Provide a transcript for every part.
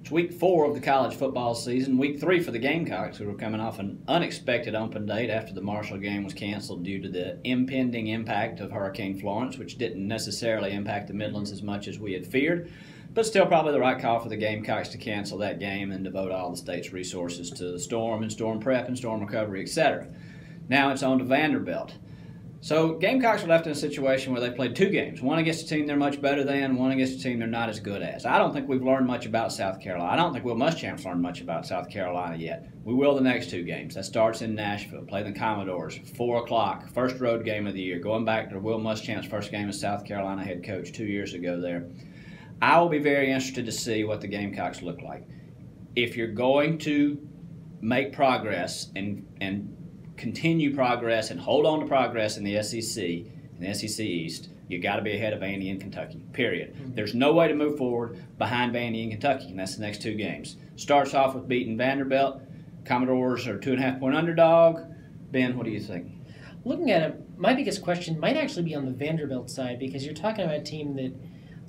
It's week 4 of the college football season, week 3 for the Gamecocks, who were coming off an unexpected open date after the Marshall game was canceled due to the impending impact of Hurricane Florence, which didn't necessarily impact the Midlands as much as we had feared, but still probably the right call for the Gamecocks to cancel that game and devote all the state's resources to the storm and storm prep and storm recovery, etc. Now it's on to Vanderbilt. So Gamecocks are left in a situation where they played 2 games, one against a team they're much better than, one against a team they're not as good as. I don't think we've learned much about South Carolina. I don't think Will Muschamp's learned much about South Carolina yet. We will the next 2 games. That starts in Nashville, play the Commodores, 4 o'clock, first road game of the year, going back to Will Muschamp's first game as South Carolina head coach 2 years ago there. I will be very interested to see what the Gamecocks look like. If you're going to make progress and continue progress and hold on to progress in the SEC, in the SEC East, you got to be ahead of Vandy and Kentucky, period. There's no way to move forward behind Vandy and Kentucky, and that's the next 2 games. Starts off with beating Vanderbilt. Commodores are 2.5-point underdog. Ben, what do you think? Looking at it, my biggest question might actually be on the Vanderbilt side, because you're talking about a team that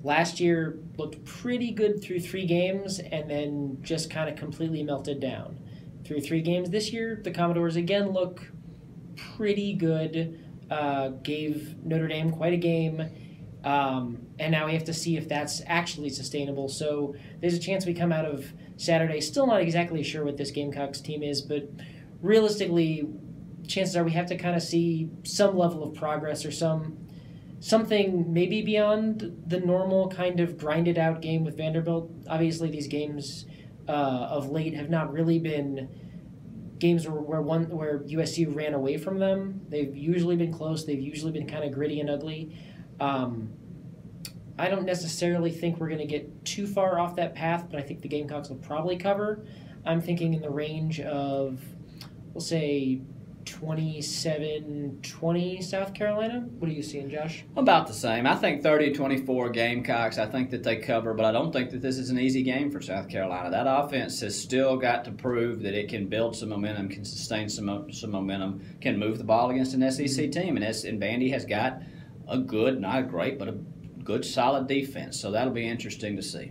last year looked pretty good through 3 games and then just kind of completely melted down. Through 3 games this year, the Commodores again look pretty good. Gave Notre Dame quite a game. And now we have to see if that's actually sustainable. So there's a chance we come out of Saturday still not exactly sure what this Gamecocks team is, but realistically, chances are we have to kind of see some level of progress or something maybe beyond the normal kind of grinded out game with Vanderbilt. Obviously, these games of late have not really been games where USC ran away from them. They've usually been close. They've usually been kind of gritty and ugly. I don't necessarily think we're going to get too far off that path, but I think the Gamecocks will probably cover. I'm thinking in the range of, we'll say, 27-20 South Carolina. What are you seeing, Josh? About the same. I think 30-24 Gamecocks. I think that they cover, but I don't think that this is an easy game for South Carolina. That offense has still got to prove that it can build some momentum, can sustain some momentum, can move the ball against an SEC team. And Vandy has got a good, not a great, but a good solid defense. So that'll be interesting to see.